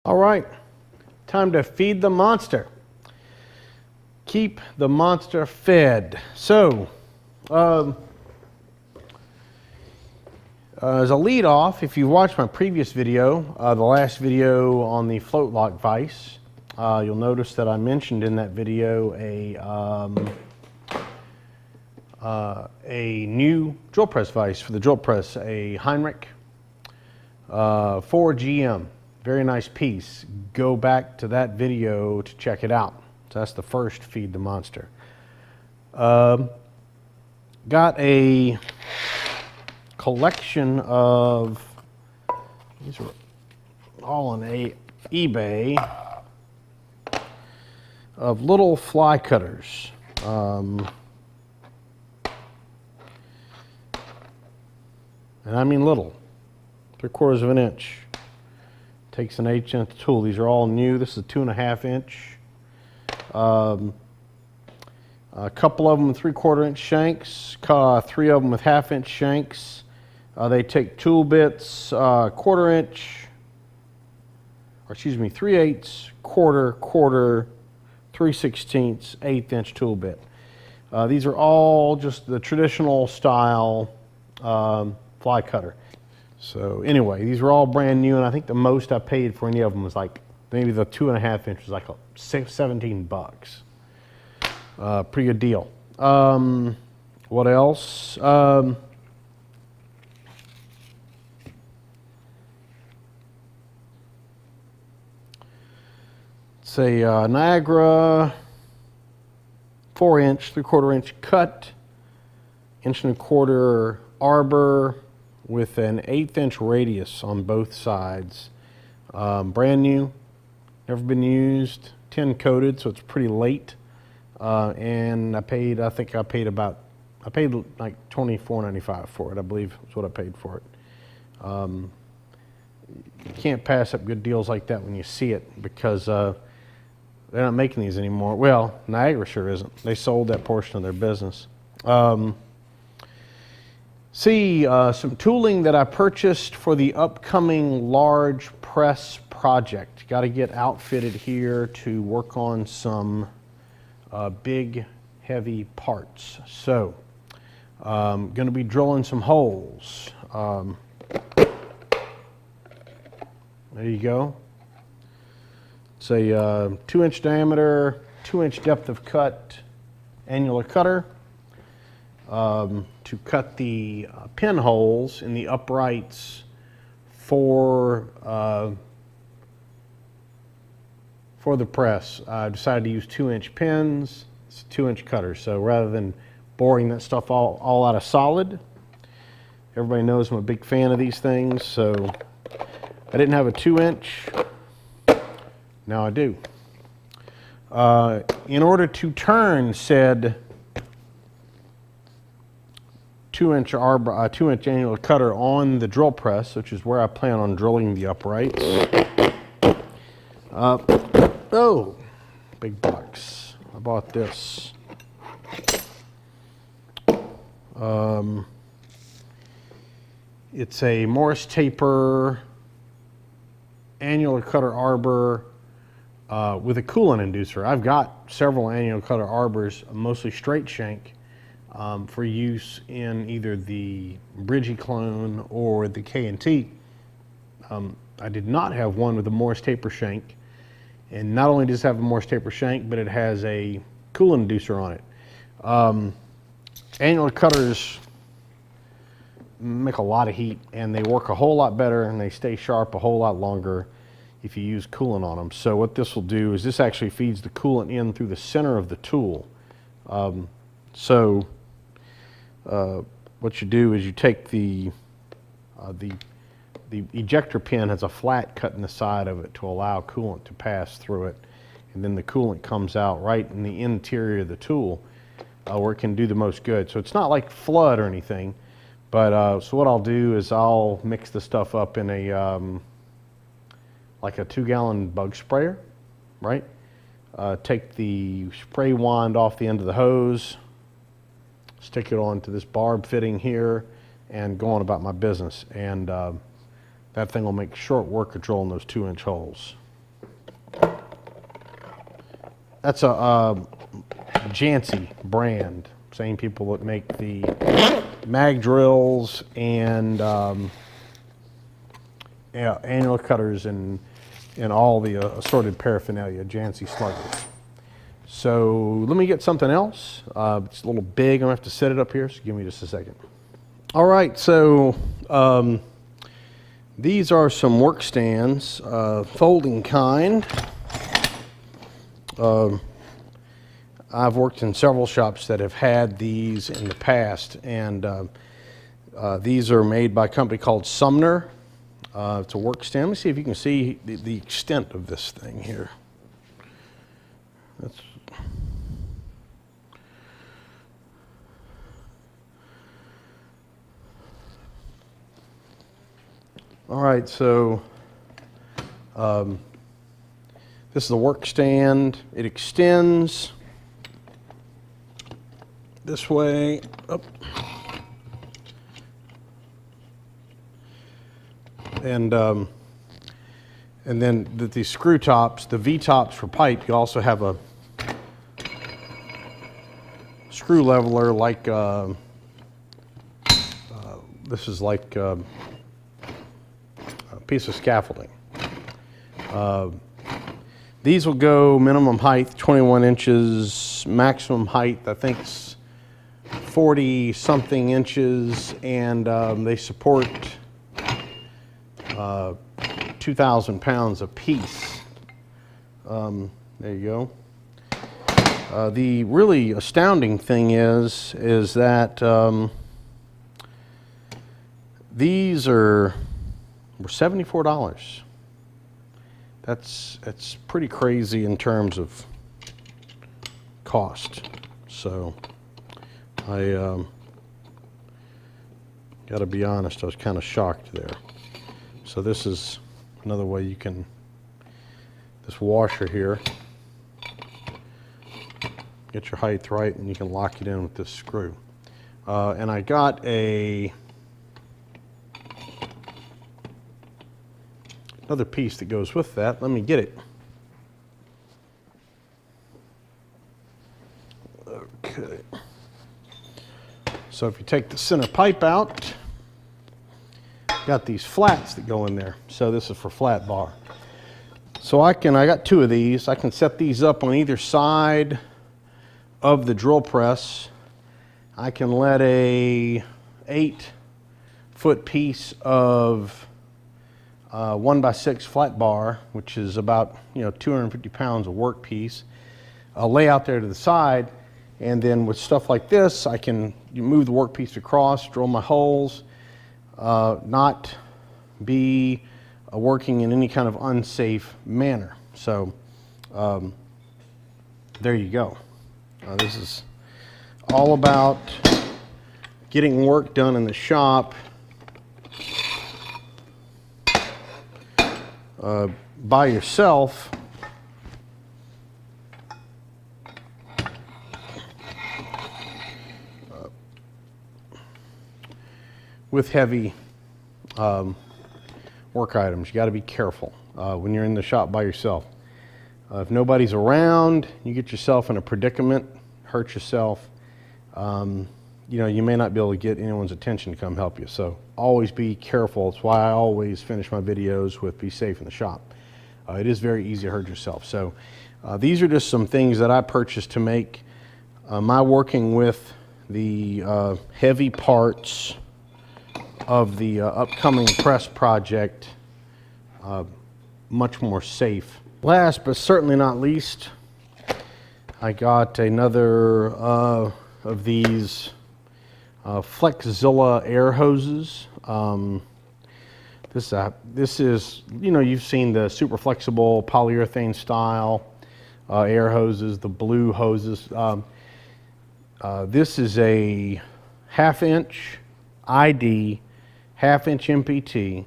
All right, time to feed the monster. Keep the monster fed. So, as a lead off, if you watched my previous video, the last video on the float lock vise, you'll notice that I mentioned in that video a new drill press vise for the drill press, a Heinrich 4GM. Very nice piece. Go back to that video to check it out. So that's the first Feed the Monster. Got a collection of, these are all on eBay, of little fly cutters. And I mean little, 3/4 of an inch. Takes an 1/8 inch tool. These are all new. This is a 2.5 inch. A couple of them with 3/4 inch shanks. 3 of them with 1/2 inch shanks. They take tool bits, 1/4 inch, or excuse me, 3/8, quarter, 3/16, 1/8 inch tool bit. These are all just the traditional style fly cutter. So anyway, these are all brand new, and I think the most I paid for any of them was like, maybe the 2.5 inch was like $17. Pretty good deal. What else? It's a Niagara 4 inch, 3/4 inch cut, 1.25 inch arbor, with an 1/8 inch radius on both sides. Brand new, never been used, tin coated, so it's pretty late. And I paid like $24.95 for it, I believe is what I paid for it. You can't pass up good deals like that when you see it, because they're not making these anymore. Well, Niagara sure isn't. They sold that portion of their business. Some tooling that I purchased for the upcoming large press project. Got to get outfitted here to work on some big, heavy parts. So, going to be drilling some holes. There you go. It's a 2 inch diameter, 2 inch depth of cut annular cutter. To cut the pinholes in the uprights for the press. I decided to use 2 inch pins. It's a 2 inch cutter, so rather than boring that stuff all out of solid, everybody knows I'm a big fan of these things, so I didn't have a 2 inch, now I do. In order to turn said 2 inch arbor, 2 inch annular cutter on the drill press, which is where I plan on drilling the uprights. Oh, big box. I bought this. It's a Morris taper annular cutter arbor with a coolant inducer. I've got several annular cutter arbors, mostly straight shank, for use in either the Bridgie clone or the K&T. I did not have one with a Morris taper shank, and not only does it have a Morris taper shank, but it has a coolant inducer on it. Annular cutters make a lot of heat, and they work a whole lot better, and they stay sharp a whole lot longer if you use coolant on them. So what this will do is this actually feeds the coolant in through the center of the tool. What you do is you take the ejector pin has a flat cut in the side of it to allow coolant to pass through it, and then the coolant comes out right in the interior of the tool where it can do the most good. So it's not like flood or anything, but so what I'll do is I'll mix the stuff up in a like a 2-gallon bug sprayer, right? Take the spray wand off the end of the hose, stick it onto this barb fitting here, and go on about my business. And that thing will make short work of drilling those 2 inch holes. that's a Jancy brand. Same people that make the mag drills and annual cutters and all the assorted paraphernalia, Jancy sluggers. So let me get something else. It's a little big. I'm gonna have to set it up here, so give me just a second. All right, so these are some work stands, folding kind. I've worked in several shops that have had these in the past, and these are made by a company called Sumner. It's a work stand. Let me see if you can see the extent of this thing here. That's all right, so this is the work stand. It extends this way up, and then the screw tops, the V tops for pipe. You also have a screw leveler like this is like a piece of scaffolding. These will go minimum height 21 inches, maximum height I think is 40 something inches, and they support 2,000 pounds a piece. There you go. The really astounding thing is that these were $74. That's pretty crazy in terms of cost. So I got to be honest, I was kind of shocked there. So this is another way you can, this washer here, get your height right, and you can lock it in with this screw. And I got another piece that goes with that. Let me get it. Okay. So if you take the center pipe out, got these flats that go in there. So this is for flat bar. So I got two of these. I can set these up on either side of the drill press. I can let a 8-foot piece of 1x6 flat bar, which is about 250 pounds of work piece, lay out there to the side, and then with stuff like this, I can move the work piece across, drill my holes, not be working in any kind of unsafe manner. So there you go. This is all about getting work done in the shop by yourself. With heavy work items. You got to be careful when you're in the shop by yourself. If nobody's around, you get yourself in a predicament, hurt yourself. You may not be able to get anyone's attention to come help you. So always be careful. That's why I always finish my videos with be safe in the shop. It is very easy to hurt yourself. So these are just some things that I purchased to make my working with the heavy parts of the upcoming press project much more safe. Last but certainly not least, I got another of these Flexzilla air hoses. This is, you've seen the super flexible polyurethane style air hoses, the blue hoses. This is a 1/2 inch ID, 1/2 inch MPT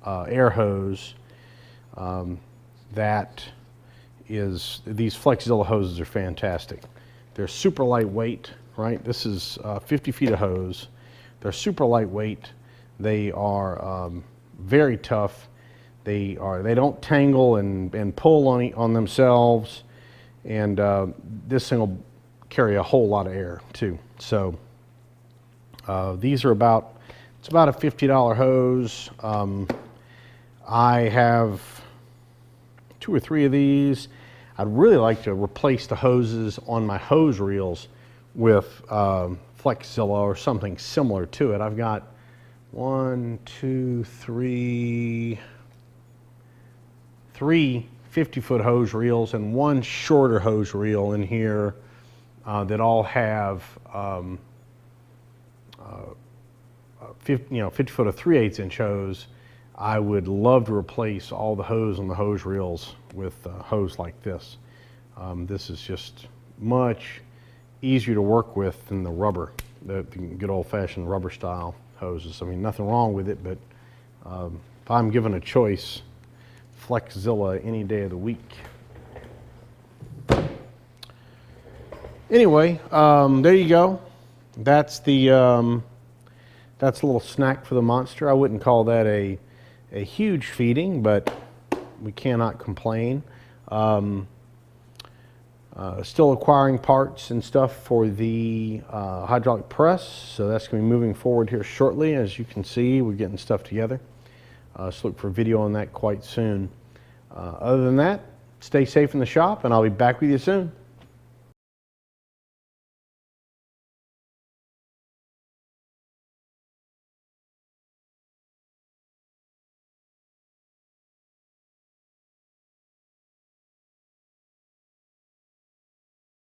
air hose. These Flexzilla hoses are fantastic. They're super lightweight, right? This is 50 feet of hose. They're super lightweight. They are very tough. They don't tangle and pull on themselves, and this thing will carry a whole lot of air too. So these are it's about a $50 hose. I have 2 or 3 of these. I'd really like to replace the hoses on my hose reels with Flexzilla or something similar to it. I've got 3 50-foot hose reels and 1 shorter hose reel in here that all have 50-foot or 3/8 inch hose. I would love to replace all the hose on the hose reels with hose like this. This is just much easier to work with than the rubber, the good old-fashioned rubber style hoses. I mean, nothing wrong with it, but if I'm given a choice, Flexzilla any day of the week. Anyway, there you go. That's a little snack for the monster. I wouldn't call that a huge feeding, but we cannot complain. Still acquiring parts and stuff for the hydraulic press, so that's going to be moving forward here shortly. As you can see, we're getting stuff together. So look for video on that quite soon. Other than that, stay safe in the shop, and I'll be back with you soon.